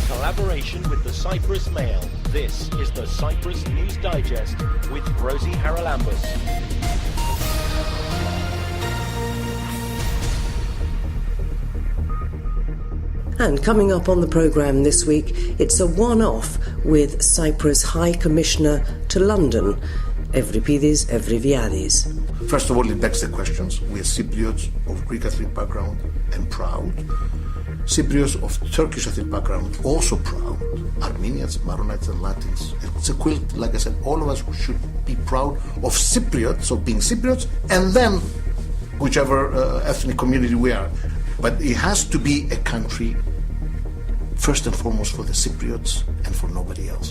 collaboration with the Cyprus Mail, this is the Cyprus News Digest with Rosie Charalambous. And coming up on the programme this week, it's a one-off with Cyprus High Commissioner to London, Euripides Evriviades. First of all, it begs the questions. We are Cypriots of Greek ethnic background and proud. Cypriots of Turkish ethnic background also proud. Armenians, Maronites and Latins. It's a quilt, like I said, all of us should be proud of Cypriots, of being Cypriots, and then whichever ethnic community we are. But it has to be a country, first and foremost, for the Cypriots and for nobody else.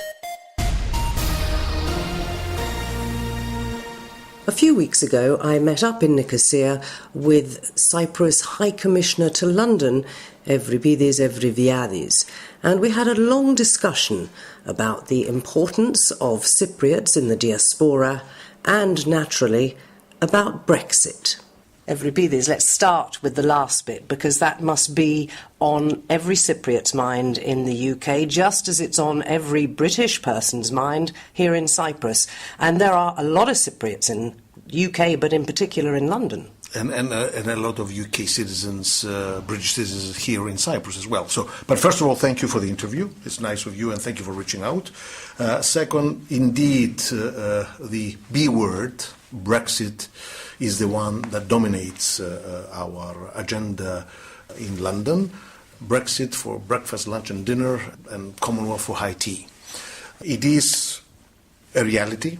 A few weeks ago, I met up in Nicosia with Cyprus High Commissioner to London, Euripides Evriviades, and we had a long discussion about the importance of Cypriots in the diaspora and, naturally, about Brexit. Euripides, let's start with the last bit, because that must be on every Cypriot's mind in the UK, just as it's on every British person's mind here in Cyprus. And there are a lot of Cypriots in UK, but in particular in London. And a lot of UK citizens, British citizens here in Cyprus as well. But first of all, thank you for the interview. It's nice of you, and thank you for reaching out. Second, indeed, the B word, Brexit, is the one that dominates our agenda in London. Brexit for breakfast, lunch and dinner, and Commonwealth for high tea. It is a reality.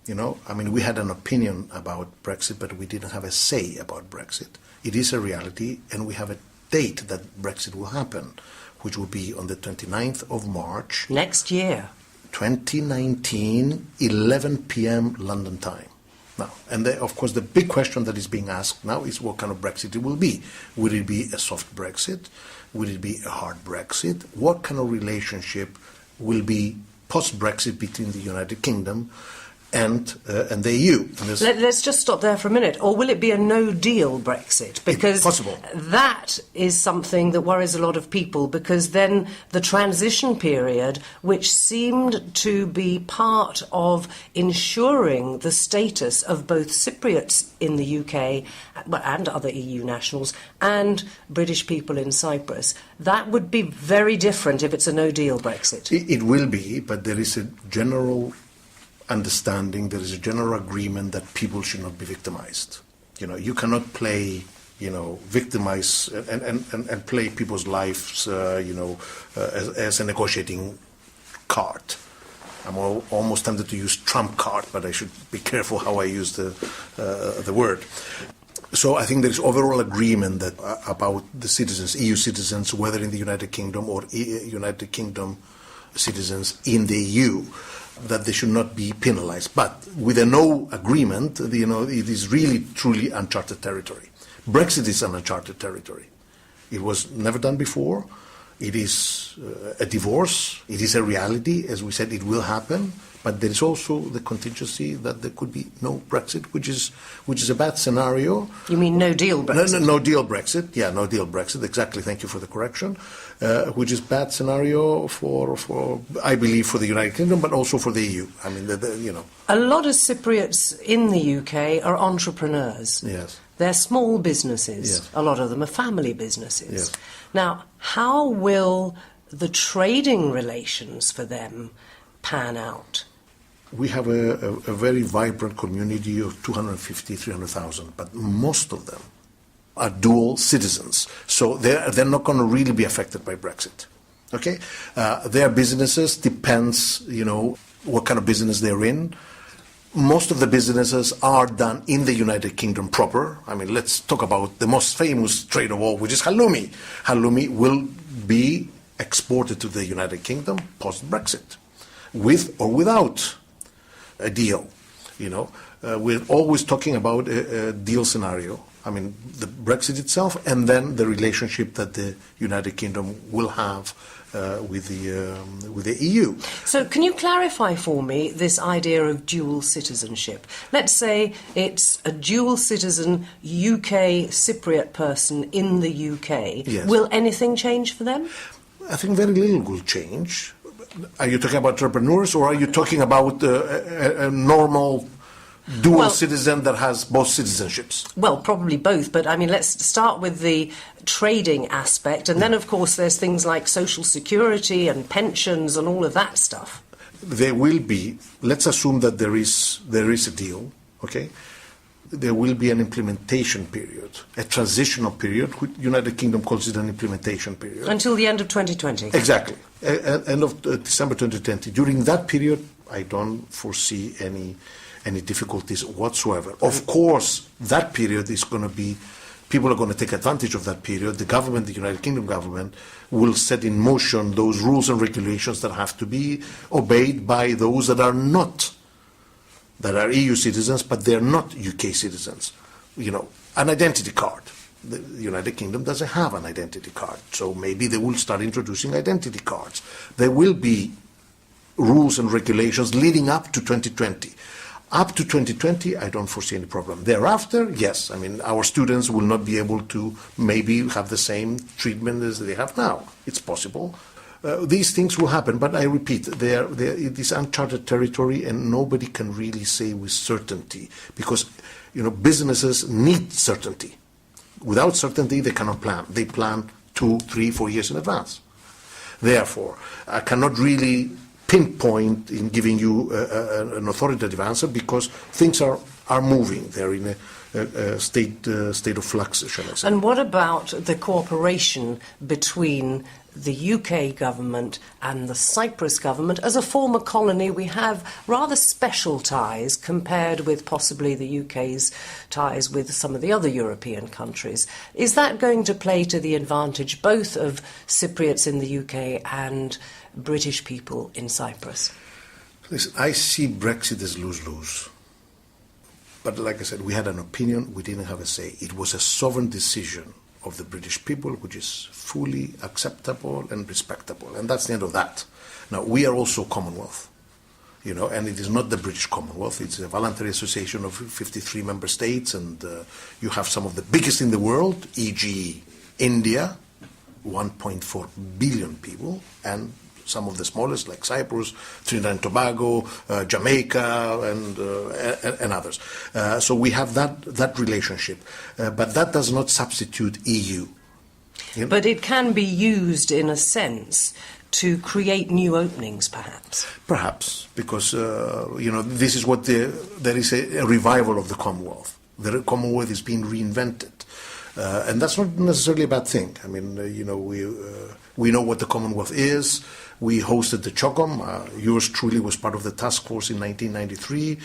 You know, I mean, we had an opinion about Brexit, but we didn't have a say about Brexit. It is a reality, and we have a date that Brexit will happen, which will be on the 29th of March. Next year. 2019, 11 p.m. London time. Now, and of course, the big question that is being asked now is what kind of Brexit it will be. Will it be a soft Brexit? Will it be a hard Brexit? What kind of relationship will be post-Brexit between the United Kingdom and the EU? Let's just stop there for a minute. Or will it be a no-deal Brexit? Because possible. That is something that worries a lot of people, because then the transition period, which seemed to be part of ensuring the status of both Cypriots in the UK and other EU nationals and British people in Cyprus, that would be very different if it's a no-deal Brexit. It will be, but there is a general understanding, there is a general agreement that people should not be victimized. You know, you cannot play, victimize and play people's lives, as a negotiating card. I'm almost tempted to use trump card, but I should be careful how I use the word. So I think there is overall agreement that about the citizens, EU citizens, whether in the United Kingdom or United Kingdom citizens in the EU, that they should not be penalized. But with a no agreement, it is really, truly uncharted territory. Brexit is an uncharted territory. It was never done before. It is a divorce. It is a reality. As we said, it will happen. But there is also the contingency that there could be no Brexit, which is a bad scenario. You mean no-deal Brexit? No deal Brexit. Yeah, no-deal Brexit. Exactly. Thank you for the correction. Which is bad scenario for I believe, for the United Kingdom, but also for the EU. I mean, A lot of Cypriots in the UK are entrepreneurs. Yes. They're small businesses. Yes. A lot of them are family businesses. Yes. Now, how will the trading relations for them pan out? We have a very vibrant community of 250, 300,000, but most of them are dual citizens. So they're not going to really be affected by Brexit. Okay? Their businesses depends, what kind of business they're in. Most of the businesses are done in the United Kingdom proper. I mean, let's talk about the most famous trade of all, which is halloumi. Halloumi will be exported to the United Kingdom post-Brexit, with or without a deal. We're always talking about a deal scenario. I mean, the Brexit itself, and then the relationship that the United Kingdom will have with the EU. So can you clarify for me this idea of dual citizenship? Let's say it's a dual citizen UK Cypriot person in the UK. Yes. Will anything change for them? I think very little will change. Are you talking about entrepreneurs, or are you talking about a normal dual citizen that has both citizenships? Well, probably both, but I mean, let's start with the trading aspect, and then, of course, there's things like social security and pensions and all of that stuff. There will be, let's assume that there is a deal, okay? There will be an implementation period, a transitional period, which United Kingdom calls it an implementation period. Until the end of 2020. Exactly, end of December 2020. During that period, I don't foresee any difficulties whatsoever. Of course, that period is going to be, people are going to take advantage of that period. The government, the United Kingdom government, will set in motion those rules and regulations that have to be obeyed by those that are EU citizens, but they're not UK citizens. You know, an identity card. The United Kingdom doesn't have an identity card, so maybe they will start introducing identity cards. There will be rules and regulations leading up to 2020. Up to 2020, I don't foresee any problem. Thereafter, yes, I mean, our students will not be able to maybe have the same treatment as they have now. It's possible. These things will happen, but I repeat, it is uncharted territory, and nobody can really say with certainty, because, you know, businesses need certainty. Without certainty, they cannot plan. They plan 2, 3, 4 years in advance. Therefore, I cannot really pinpoint in giving you an authoritative answer, because things are moving. They're in a state of flux, shall I say. And what about the cooperation between the UK government and the Cyprus government? As a former colony, we have rather special ties compared with possibly the UK's ties with some of the other European countries. Is that going to play to the advantage both of Cypriots in the UK and British people in Cyprus? Listen, I see Brexit as lose-lose. But like I said, we had an opinion, we didn't have a say. It was a sovereign decision of the British people, which is fully acceptable and respectable. And that's the end of that. Now, we are also Commonwealth, you know, and it is not the British Commonwealth. It's a voluntary association of 53 member states, and you have some of the biggest in the world, e.g. India, 1.4 billion people, and some of the smallest, like Cyprus, Trinidad and Tobago, Jamaica, and others. So we have that relationship. But that does not substitute EU. You know? But it can be used, in a sense, to create new openings, perhaps. Perhaps, because, you know, this is what there is a revival of the Commonwealth. The Commonwealth is being reinvented. And that's not necessarily a bad thing. I mean, you know, we know what the Commonwealth is. We hosted the CHOCOM. Yours truly was part of the task force in 1993.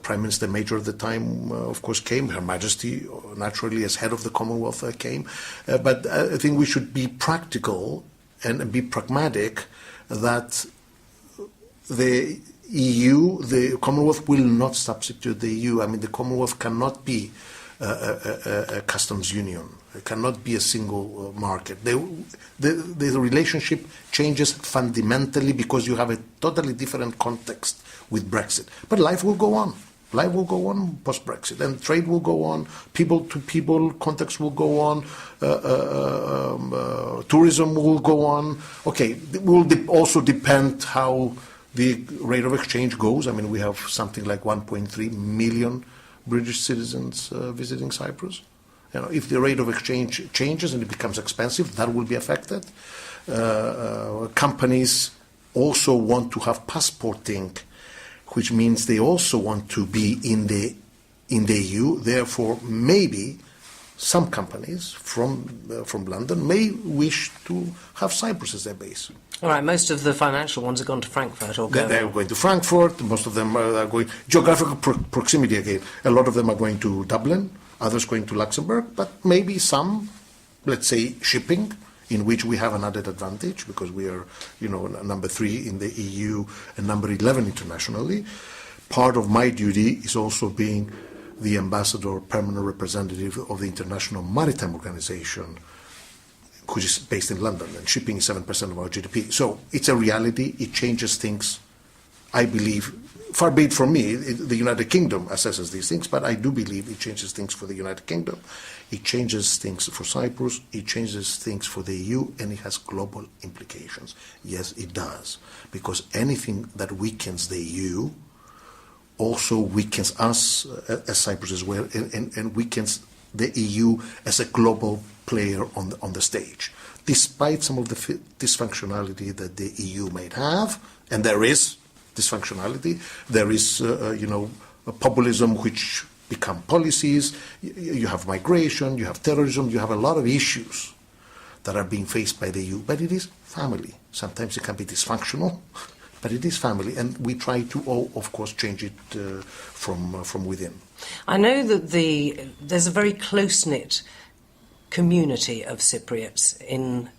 Prime Minister Major at the time, of course, came. Her Majesty, naturally, as head of the Commonwealth, came. But I think we should be practical and be pragmatic that the EU, the Commonwealth, will not substitute the EU. I mean, the Commonwealth cannot be a customs union. It cannot be a single market. The relationship changes fundamentally because you have a totally different context with Brexit. But life will go on. Life will go on post-Brexit, and trade will go on, people-to-people context will go on, tourism will go on. Okay, it will also depend how the rate of exchange goes. I mean, we have something like 1.3 million British citizens visiting Cyprus. You know, if the rate of exchange changes and it becomes expensive, that will be affected. Companies also want to have passporting, which means they also want to be in the EU. Therefore, maybe some companies from London may wish to have Cyprus as their base. All right, most of the financial ones have gone to Frankfurt or They're going to Frankfurt. Most of them are going geographical proximity again. A lot of them are going to Dublin. Others going to Luxembourg. But maybe some, let's say, shipping, in which we have an added advantage because we are, you know, number 3 in the EU and number 11 internationally. Part of my duty is also being the ambassador, permanent representative of the International Maritime Organization, which is based in London, and shipping is 7% of our GDP. So it's a reality. It changes things I believe, far be it from me, the United Kingdom assesses these things, but I do believe it changes things for the United Kingdom. It changes things for Cyprus, it changes things for the EU, and it has global implications. Yes, it does, because anything that weakens the EU also weakens us as Cyprus as well, and weakens the EU as a global player on the stage. Despite some of the dysfunctionality that the EU might have, and there is dysfunctionality, there is, a populism which become policies, you have migration, you have terrorism, you have a lot of issues that are being faced by the EU, but it is family. Sometimes it can be dysfunctional, but it is family, and we try to, of course, change it from within. I know that there's a very close-knit community of Cypriots,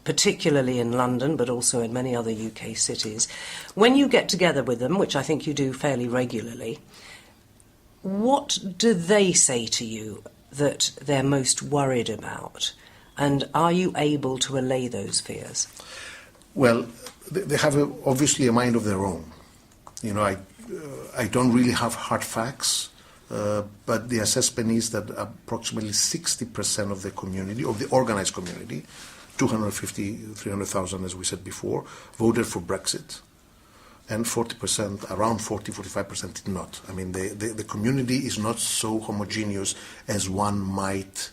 particularly in London, but also in many other UK cities. When you get together with them, which I think you do fairly regularly, what do they say to you that they're most worried about? And are you able to allay those fears? Well, they have obviously a mind of their own. I don't really have hard facts, but the assessment is that approximately 60% of the community, of the organized community, 250, 300,000 as we said before, voted for Brexit. And 40%, around 45% did not. I mean, the community is not so homogeneous as one might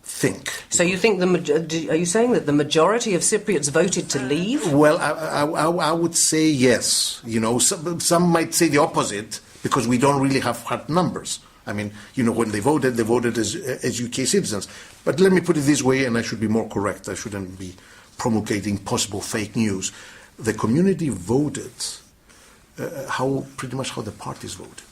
think. So you think are you saying that the majority of Cypriots voted to leave? Well, I would say yes. Some might say the opposite, because we don't really have hard numbers. I mean, when they voted as UK citizens. But let me put it this way, and I should be more correct. I shouldn't be promulgating possible fake news. The community voted pretty much how the parties voted.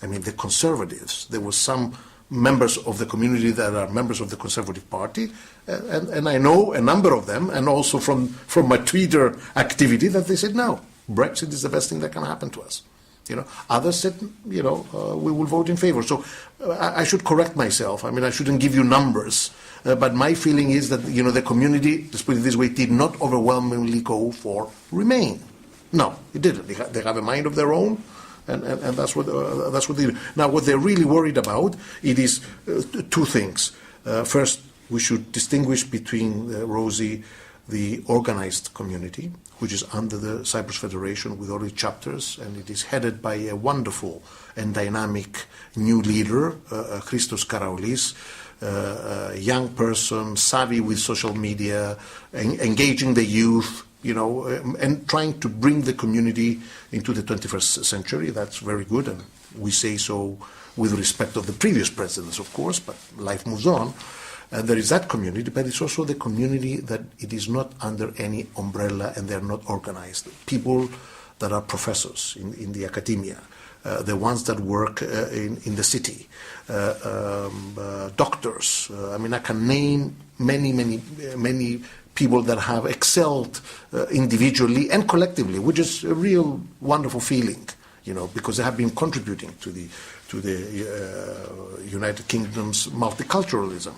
I mean, the Conservatives, there were some members of the community that are members of the Conservative Party, and I know a number of them, and also from my Twitter activity, that they said, no, Brexit is the best thing that can happen to us. Others said, we will vote in favor. So I should correct myself. I mean, I shouldn't give you numbers, but my feeling is that, the community, let's put it this way, did not overwhelmingly go for Remain. No, it didn't. They have a mind of their own, and that's what they do. Now, what they're really worried about, it is two things. First, we should distinguish between, Rosie, the organized community, which is under the Cyprus Federation with all its chapters, and it is headed by a wonderful and dynamic new leader, Christos Karaolis, a young person, savvy with social media, engaging the youth, and trying to bring the community into the 21st century. That's very good, and we say so with respect of the previous presidents, of course, but life moves on. There is that community, but it's also the community that it is not under any umbrella and they're not organized. People that are professors in the academia, the ones that work in the city, doctors. I mean, I can name many people that have excelled individually and collectively, which is a real wonderful feeling, because they have been contributing to the United Kingdom's multiculturalism.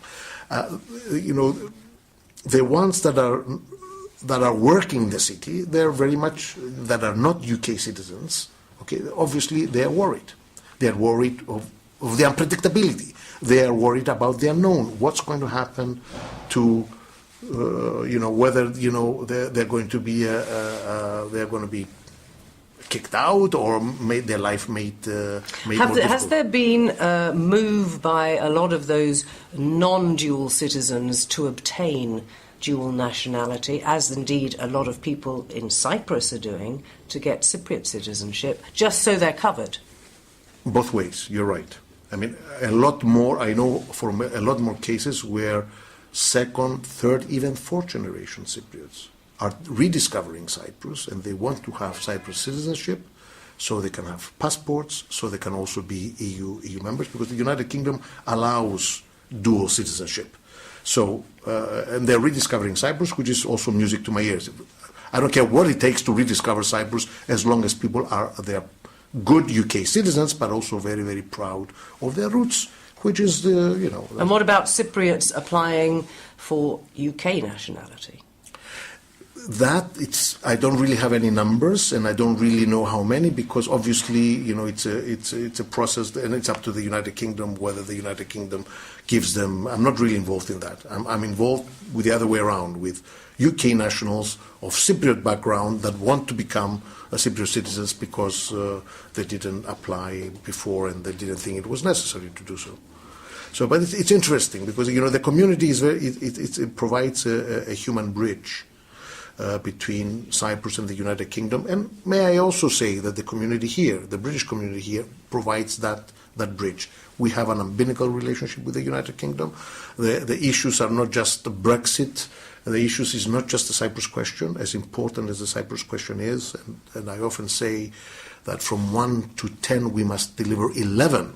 The ones that are working in the city, they're very much that are not UK citizens. Okay, obviously they are worried. They are worried of the unpredictability. They are worried about the unknown. What's going to happen to whether they're going to be kicked out or made their life made more difficult. Has there been a move by a lot of those non-dual citizens to obtain dual nationality, as indeed a lot of people in Cyprus are doing, to get Cypriot citizenship, just so they're covered? Both ways, you're right. I mean, a lot more, I know from a lot more cases where second, third, even fourth generation Cypriots are rediscovering Cyprus, and they want to have Cyprus citizenship so they can have passports, so they can also be EU members, because the United Kingdom allows dual citizenship. So, and they're rediscovering Cyprus, which is also music to my ears. I don't care what it takes to rediscover Cyprus, as long as people are good UK citizens, but also very, very proud of their roots, which is And what about Cypriots applying for UK nationality? I don't really have any numbers, and I don't really know how many, because obviously, it's a process, and it's up to the United Kingdom whether the United Kingdom gives them. I'm not really involved in that. I'm involved with the other way around, with UK nationals of Cypriot background that want to become Cypriot citizens because they didn't apply before and they didn't think it was necessary to do so. So, but it's interesting because the community is it provides a human bridge between Cyprus and the United Kingdom, and may I also say that the community here, the British community here, provides that bridge. We have an umbilical relationship with the United Kingdom. The issues are not just the Brexit. The issues is not just the Cyprus question, as important as the Cyprus question is, and I often say that from 1 to 10 we must deliver 11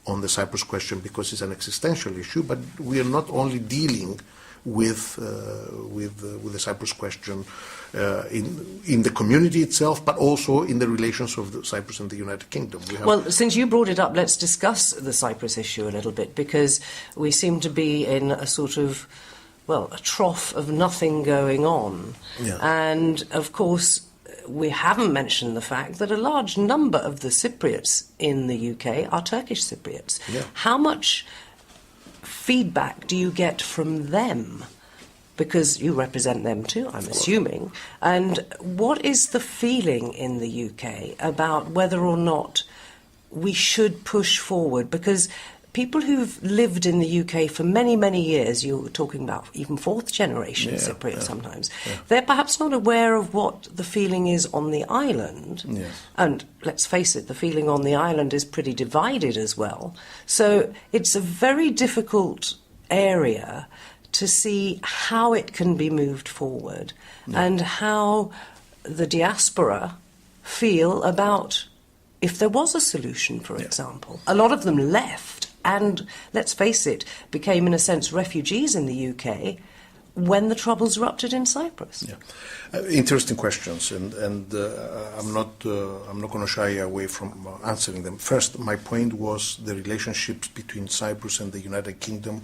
on the Cyprus question because it's an existential issue, but we are not only dealing with the Cyprus question in the community itself, but also in the relations of Cyprus and the United Kingdom. Well, since you brought it up, let's discuss the Cyprus issue a little bit, because we seem to be in a sort of, a trough of nothing going on. Yeah. And, of course, we haven't mentioned the fact that a large number of the Cypriots in the UK are Turkish Cypriots. Yeah. How much feedback do you get from them? Because you represent them too, I'm assuming. And what is the feeling in the UK about whether or not we should push forward? Because people who've lived in the UK for many, many years, you're talking about even fourth generation Cypriot sometimes, they're perhaps not aware of what the feeling is on the island. Yes. And let's face it, the feeling on the island is pretty divided as well. So it's a very difficult area to see how it can be moved forward and how the diaspora feel about if there was a solution, for example. A lot of them left and, let's face it, became in a sense refugees in the UK when the troubles erupted in Cyprus. Interesting questions, and I'm not going to shy away from answering them. First, my point was the relationships between Cyprus and the United Kingdom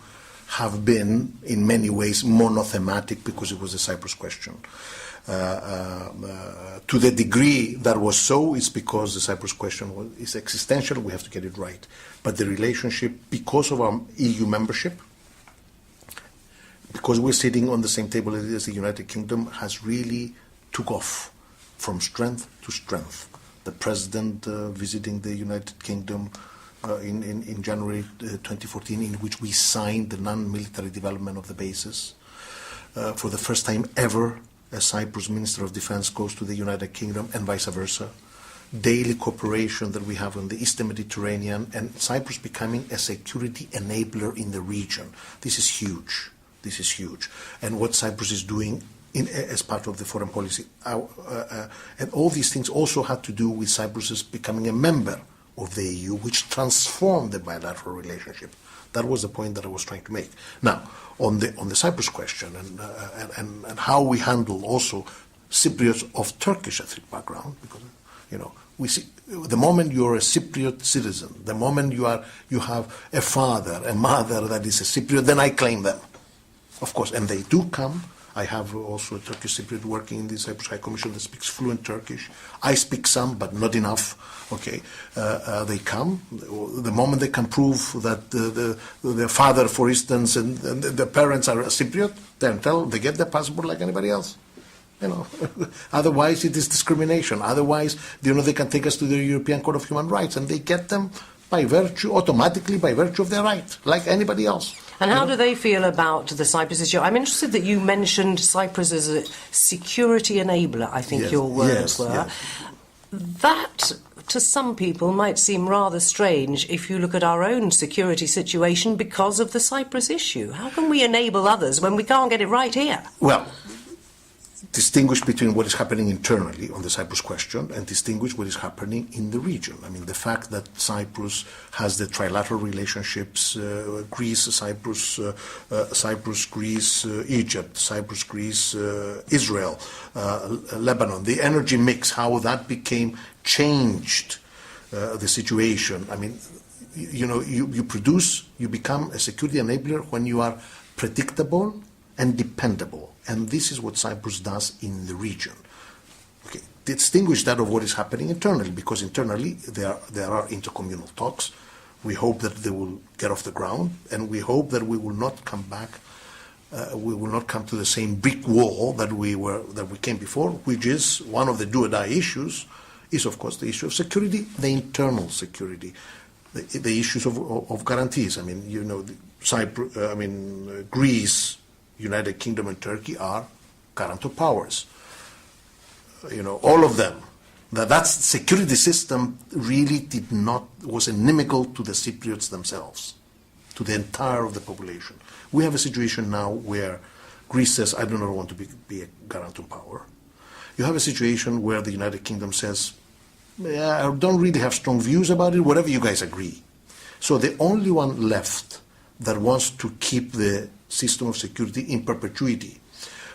have been, in many ways, monothematic because it was the Cyprus question. To the degree that was so, it's because the Cyprus question is existential, we have to get it right. But the relationship, because of our EU membership, because we're sitting on the same table as the United Kingdom, has really took off from strength to strength. The President visiting the United Kingdom in January 2014, in which we signed the non-military development of the bases. For the first time ever, a Cyprus Minister of Defense goes to the United Kingdom and vice versa. Daily cooperation that we have on the Eastern Mediterranean, and Cyprus becoming a security enabler in the region. This is huge. This is huge. And what Cyprus is doing as part of the foreign policy. And all these things also had to do with Cyprus becoming a member of the EU, which transformed the bilateral relationship. That was the point that I was trying to make. Now, on the Cyprus question and how we handle also Cypriots of Turkish ethnic background, because we see the moment you're a Cypriot citizen, the moment you have a father, a mother that is a Cypriot, then I claim them, of course, and they do come. I have also a Turkish Cypriot working in the Cyprus High Commission that speaks fluent Turkish. I speak some, but not enough. Okay, they come. The moment they can prove that the father, for instance, and the parents are a Cypriot, then they get their passport like anybody else. Otherwise it is discrimination. Otherwise, they can take us to the European Court of Human Rights, and they get them automatically by virtue of their right, like anybody else. And how do they feel about the Cyprus issue? I'm interested that you mentioned Cyprus as a security enabler, I think your words were. Yes. That, to some people, might seem rather strange if you look at our own security situation because of the Cyprus issue. How can we enable others when we can't get it right here? Well, distinguish between what is happening internally on the Cyprus question and distinguish what is happening in the region. I mean, the fact that Cyprus has the trilateral relationships, Greece, Cyprus, Greece, Egypt, Cyprus, Greece, Israel, Lebanon, the energy mix, how that changed the situation. I mean, you become a security enabler when you are predictable and dependable. And this is what Cyprus does in the region. Okay, distinguish that of what is happening internally, because internally there are intercommunal talks. We hope that they will get off the ground, and we hope that we will not come back. We will not come to the same brick wall that we came before, which is one of the do-or-die issues. Is of course the issue of security, the internal security, the issues of guarantees. I mean, you know, Greece, United Kingdom, and Turkey are guarantor powers. You know, all of them. That security system really was inimical to the Cypriots themselves, to the entire of the population. We have a situation now where Greece says, I do not want to be a guarantor power. You have a situation where the United Kingdom says, yeah, I don't really have strong views about it, whatever you guys agree. So the only one left that wants to keep the system of security in perpetuity,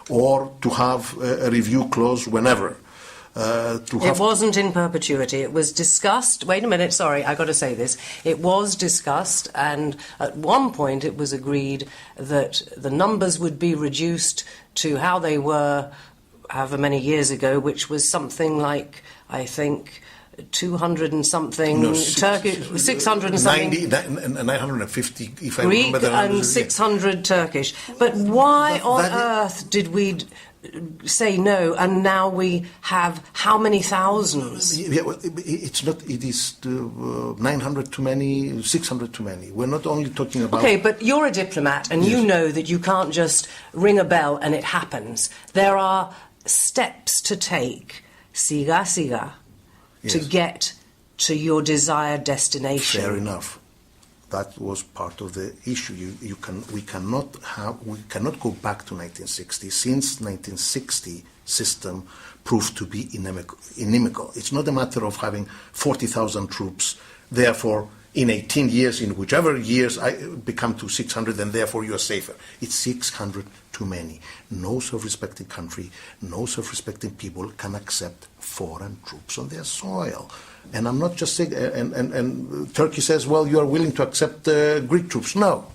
or to have a review clause whenever. It wasn't in perpetuity. It was discussed. Wait a minute, sorry, I got to say this. It was discussed, and at one point it was agreed that the numbers would be reduced to how they were however many years ago, which was something like, I think, 200 and something, no, Turkish, 600 and something. 950, if I Greek remember that. and 600 Turkish. But why on earth did we say no, and now we have how many thousands? Yeah, well, it's not. It is 900 too many, 600 too many. We're not only talking about. Okay, but you're a diplomat, and you know that you can't just ring a bell and it happens. There are steps to take, siga siga, to get to your desired destination. Fair enough. That was part of the issue. We cannot go back to 1960, since 1960 system proved to be inimical. It's not a matter of having 40,000 troops, therefore in 18 years, in whichever years I become to 600, and therefore you're safer. It's 600 too many. No self-respecting country, no self-respecting people can accept foreign troops on their soil. And I'm not just saying, and Turkey says, well, you are willing to accept Greek troops. No,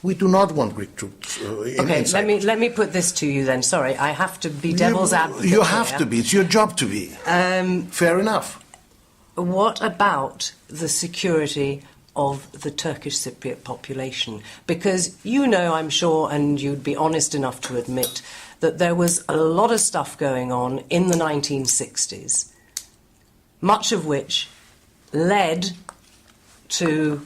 we do not want Greek troops. Okay, let me put this to you then. Sorry, I have to be devil's advocate. You have to be. It's your job to be. Fair enough. What about the security of the Turkish Cypriot population? Because you know, I'm sure, and you'd be honest enough to admit, that there was a lot of stuff going on in the 1960s, much of which led to,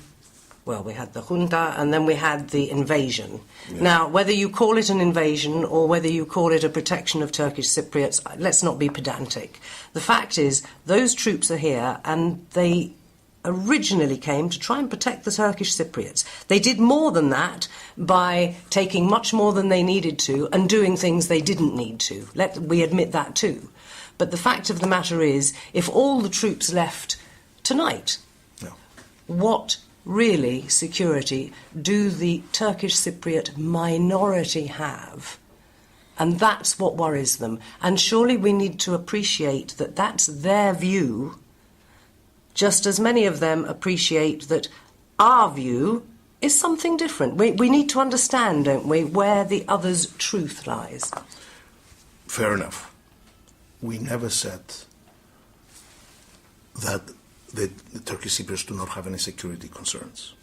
well, we had the junta and then we had the invasion. Yeah. Now, whether you call it an invasion or whether you call it a protection of Turkish Cypriots, let's not be pedantic. The fact is, those troops are here, and they originally came to try and protect the Turkish Cypriots. They did more than that by taking much more than they needed to and doing things they didn't need to. We admit that too. But the fact of the matter is, if all the troops left tonight, what really security do the Turkish Cypriot minority have? And that's what worries them. And surely we need to appreciate that that's their view, just as many of them appreciate that our view is something different. We need to understand, don't we, where the other's truth lies. Fair enough. We never said that the Turkish Cypriots do not have any security concerns.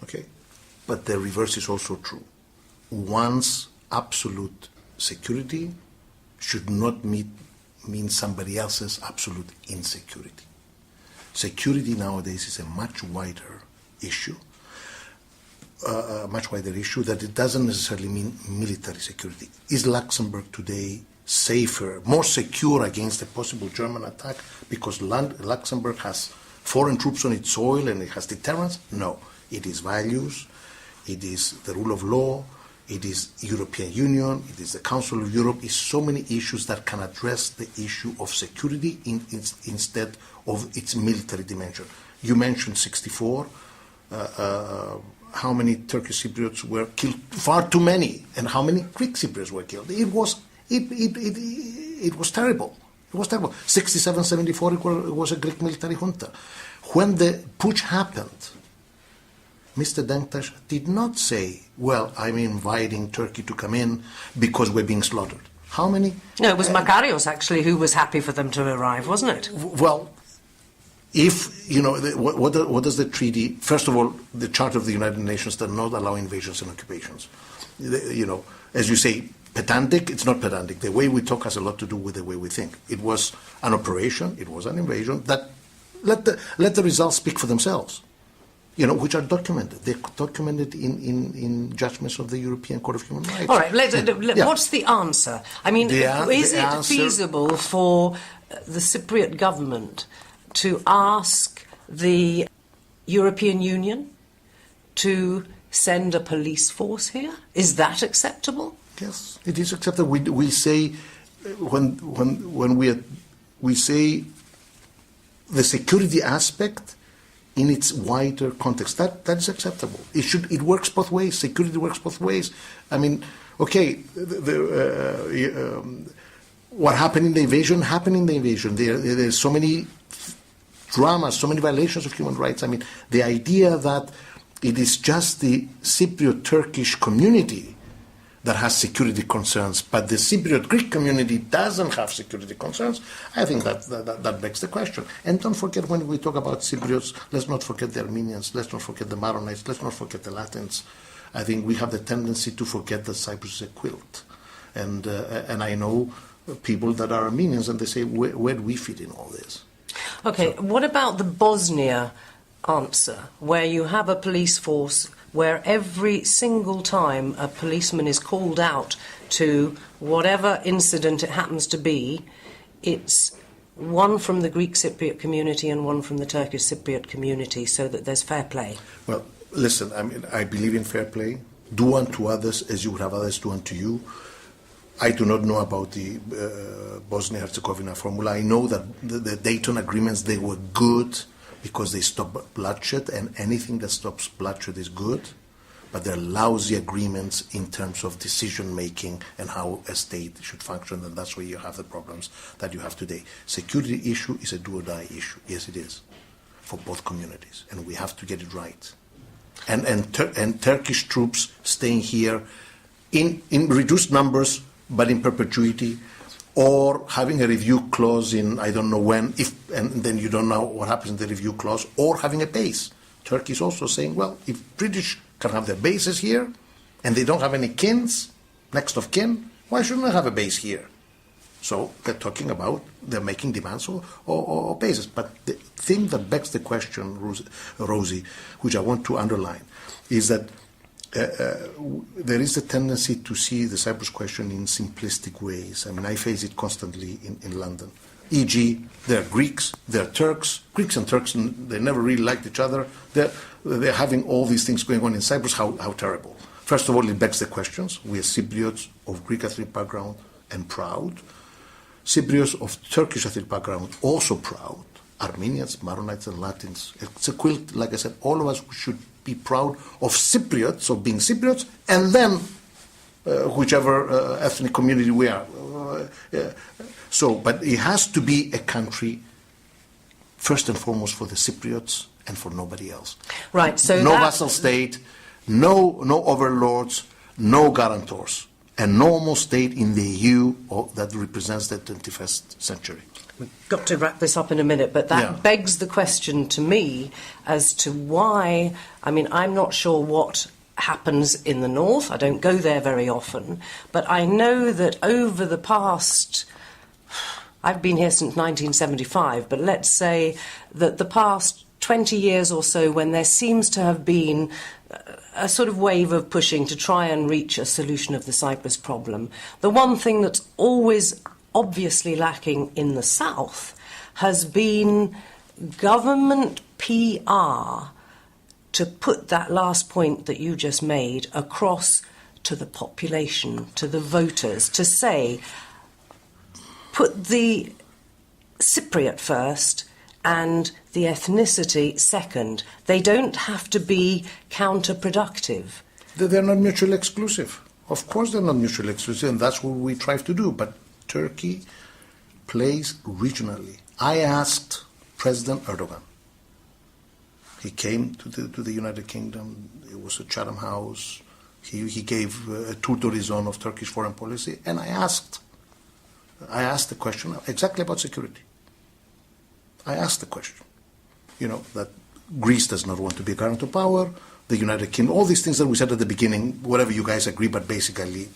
Okay? But the reverse is also true. One's absolute security should not mean somebody else's absolute insecurity. Security nowadays is a much wider issue, that it doesn't necessarily mean military security. Is Luxembourg today safer, more secure against a possible German attack because Luxembourg has foreign troops on its soil and it has deterrence? No. It is values, it is the rule of law, it is European Union, it is the Council of Europe. It's so many issues that can address the issue of security instead of its military dimension. You mentioned 64. How many Turkish Cypriots were killed? Far too many. And how many Greek Cypriots were killed? It was terrible. It was terrible. 67, 74, it was a Greek military junta. When the putsch happened, Mr. Denktash did not say, well, I'm inviting Turkey to come in because we're being slaughtered. How many? No, it was Makarios, actually, who was happy for them to arrive, wasn't it? Well, if, you know, what does the treaty... First of all, the Charter of the United Nations does not allow invasions and occupations. You know, as you say, pedantic, it's not pedantic. The way we talk has a lot to do with the way we think. It was an operation, it was an invasion, that let the results speak for themselves, you know, which are documented. They're documented in judgments of the European Court of Human Rights. All right, what's the answer? I mean, is it feasible for the Cypriot government to ask the European Union to send a police force here? Is that acceptable? Yes, it is acceptable. We say, when we say the security aspect in its wider context, that is acceptable. It works both ways. Security works both ways. I mean, okay, what happened in the invasion happened in the invasion. There's so many dramas, so many violations of human rights. I mean, the idea that it is just the Cypriot Turkish community that has security concerns, but the Cypriot Greek community doesn't have security concerns, I think that begs the question. And don't forget, when we talk about Cypriots, let's not forget the Armenians, let's not forget the Maronites, let's not forget the Latins. I think we have the tendency to forget that Cyprus is a quilt. And I know people that are Armenians, and they say, where do we fit in all this? Okay, what about the Bosnia answer, where you have a police force where every single time a policeman is called out to whatever incident it happens to be, it's one from the Greek Cypriot community and one from the Turkish Cypriot community, so that there's fair play? Well, listen, I mean, I believe in fair play. Do unto others as you would have others do unto you. I do not know about the Bosnia-Herzegovina formula. I know that the Dayton agreements, they were good, because they stop bloodshed, and anything that stops bloodshed is good. But they're lousy agreements in terms of decision-making and how a state should function, and that's where you have the problems that you have today. Security issue is a do-or-die issue. Yes, it is, for both communities, and we have to get it right. And Turkish troops staying here in reduced numbers, but in perpetuity, or having a review clause in I don't know when, and then you don't know what happens in the review clause, or having a base. Turkey is also saying, well, if British can have their bases here, and they don't have any kins, next of kin, why shouldn't they have a base here? So they're talking about, they're making demands or bases. But the thing that begs the question, Rosie, which I want to underline, is that there is a tendency to see the Cyprus question in simplistic ways. I mean, I face it constantly in London. E.g., there are Greeks, there are Turks. Greeks and Turks, they never really liked each other. They're having all these things going on in Cyprus. How terrible. First of all, it begs the questions. We are Cypriots of Greek ethnic background and proud. Cypriots of Turkish ethnic background also proud. Armenians, Maronites, and Latins. It's a quilt, like I said, all of us should be proud of Cypriots, of being Cypriots, and then whichever ethnic community we are. But it has to be a country, first and foremost, for the Cypriots and for nobody else. Right. So no vassal state, no overlords, no guarantors, a normal state in the EU that represents the 21st century. We've got to wrap this up in a minute, but that begs the question to me as to why, I mean, I'm not sure what happens in the north. I don't go there very often, but I know that over the past, I've been here since 1975, but let's say that the past 20 years or so, when there seems to have been a sort of wave of pushing to try and reach a solution of the Cyprus problem, the one thing that's always obviously lacking in the south has been government PR to put that last point that you just made across to the population, to the voters, to say, put the Cypriot first and the ethnicity second. They don't have to be counterproductive. They're not mutually exclusive. Of course they're not mutually exclusive, and that's what we try to do. But Turkey plays regionally. I asked President Erdogan. He came to the United Kingdom. It was a Chatham House. He gave a tour d'horizon of Turkish foreign policy, and I asked the question exactly about security. I asked the question, that Greece does not want to be a guarantor power, the United Kingdom, all these things that we said at the beginning, whatever you guys agree, but basically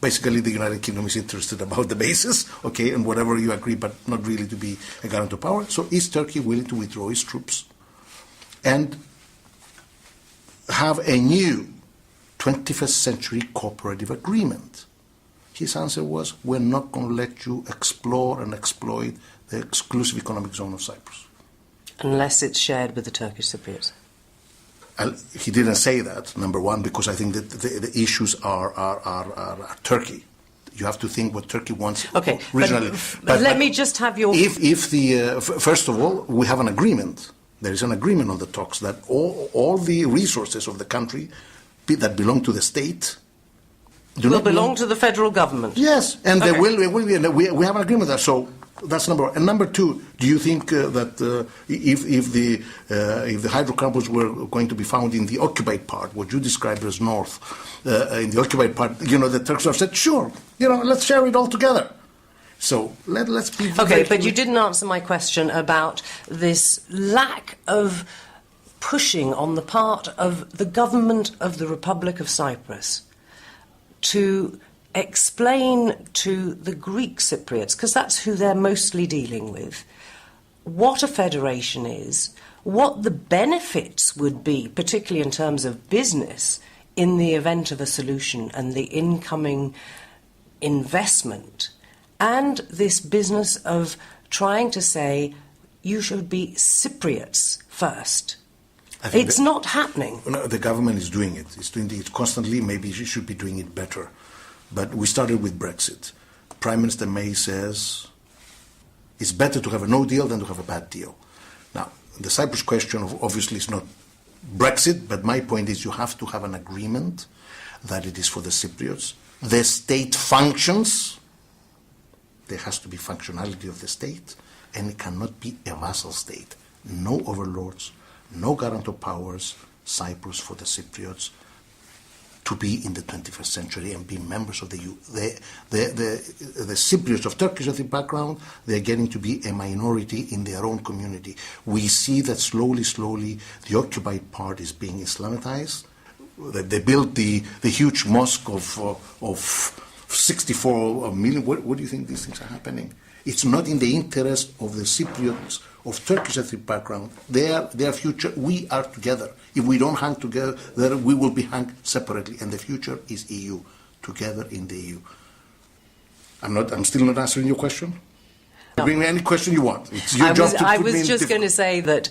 the United Kingdom is interested about the basis, okay, and whatever you agree, but not really to be a guarantor power. So is Turkey willing to withdraw its troops and have a new 21st century cooperative agreement? His answer was, we're not going to let you explore and exploit the exclusive economic zone of Cyprus. Unless it's shared with the Turkish Cypriots. He didn't say that, number one, because I think that the issues are Turkey. You have to think what Turkey wants regionally. But let me just have your... First of all, we have an agreement. There is an agreement on the talks that all the resources of the country that belong to the state will belong to the federal government. Yes, and there will be, and we have an agreement there. So that's number one. And number two, do you think that if the hydrocarbons were going to be found in the occupied part, what you described as north, in the occupied part, the Turks have said, sure, let's share it all together. So let's be... Okay, but you didn't answer my question about this lack of pushing on the part of the government of the Republic of Cyprus to explain to the Greek Cypriots, because that's who they're mostly dealing with, what a federation is, what the benefits would be, particularly in terms of business, in the event of a solution and the incoming investment, and this business of trying to say you should be Cypriots first. It's not happening. No, the government is doing it. It's doing it constantly. Maybe it should be doing it better. But we started with Brexit. Prime Minister May says it's better to have a no deal than to have a bad deal. Now, the Cyprus question obviously is not Brexit, but my point is you have to have an agreement that it is for the Cypriots. The state functions. There has to be functionality of the state, and it cannot be a vassal state. No overlords, no guarantor powers. Cyprus for the Cypriots to be in the 21st century and be members of the EU. The Cypriots of Turkish ethnic background, they're getting to be a minority in their own community. We see that slowly, the occupied part is being Islamatized. They built the huge mosque of 64 million. What do you think these things are happening? It's not in the interest of the Cypriots of Turkish ethnic background. Their future, we are together. If we don't hang together, we will be hung separately. And the future is EU, together in the EU. I'm still not answering your question. No. Bring me any question you want. It's your job to I was just going to say that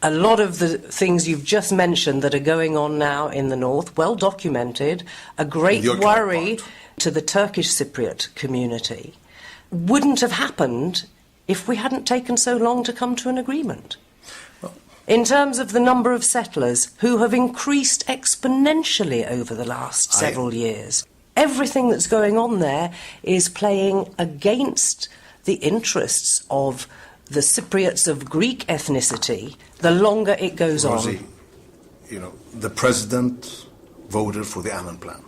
a lot of the things you've just mentioned that are going on now in the north, well documented, a great worry to the Turkish Cypriot community, wouldn't have happened if we hadn't taken so long to come to an agreement. Well, in terms of the number of settlers who have increased exponentially over the last several years, everything that's going on there is playing against the interests of the Cypriots of Greek ethnicity the longer it goes Rosie, on. The president voted for the Annan Plan.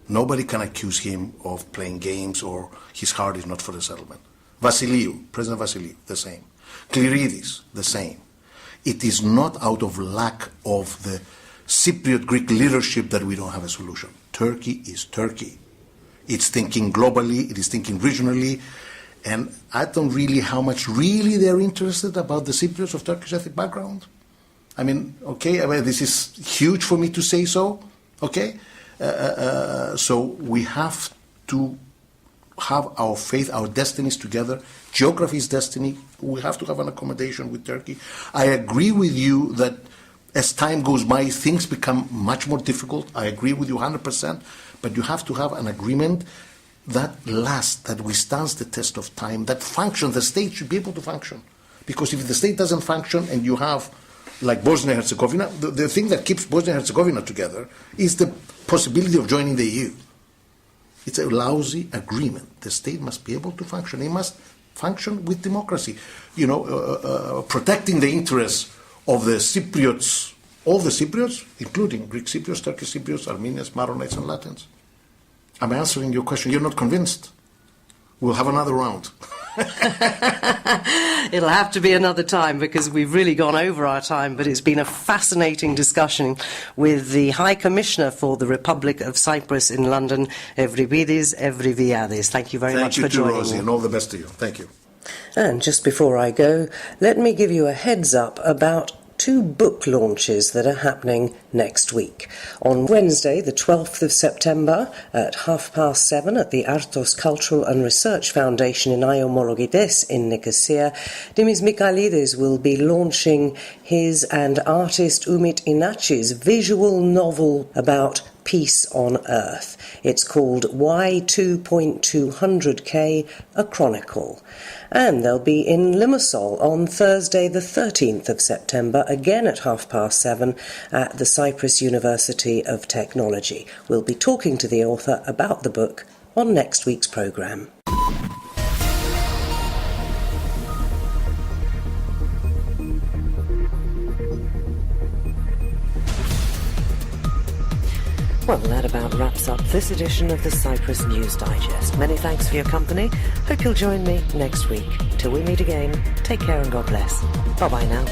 Nobody can accuse him of playing games or his heart is not for the settlement. President Vassiliou, the same. Clearidis, the same. It is not out of lack of the Cypriot Greek leadership that we don't have a solution. Turkey is Turkey. It's thinking globally, it is thinking regionally, and I don't really how much really they're interested about the Cypriots of Turkish ethnic background. This is huge for me to say so, okay? So we have to have our faith, our destinies together. Geography is destiny. We have to have an accommodation with Turkey. I agree with you that as time goes by, things become much more difficult. I agree with you 100%. But you have to have an agreement that lasts, that withstands the test of time, that functions. The state should be able to function. Because if the state doesn't function and you have, like Bosnia-Herzegovina, the thing that keeps Bosnia-Herzegovina together is the possibility of joining the EU. It's a lousy agreement. The state must be able to function. It must function with democracy. Protecting the interests of the Cypriots, all the Cypriots, including Greek Cypriots, Turkish Cypriots, Armenians, Maronites, and Latins? I'm answering your question. You're not convinced. We'll have another round. It'll have to be another time because we've really gone over our time, but it's been a fascinating discussion with the High Commissioner for the Republic of Cyprus in London, Euripides Evriviades. Thank you very much for joining me. Thank you, Rosie, and all the best to you. Thank you. And just before I go, let me give you a heads up about 2 book launches that are happening next week. On Wednesday, the 12th of September, at 7:30 at the Artos Cultural and Research Foundation in Iomologides in Nicosia, Dimis Michailidis will be launching his and artist Umit Inachi's visual novel about peace on Earth. It's called Y2.200K, A Chronicle. And they'll be in Limassol on Thursday the 13th of September, again at 7:30 at the Cyprus University of Technology. We'll be talking to the author about the book on next week's programme. Well, that about wraps up this edition of the Cyprus News Digest. Many thanks for your company. Hope you'll join me next week. Till we meet again, take care and God bless. Bye-bye now.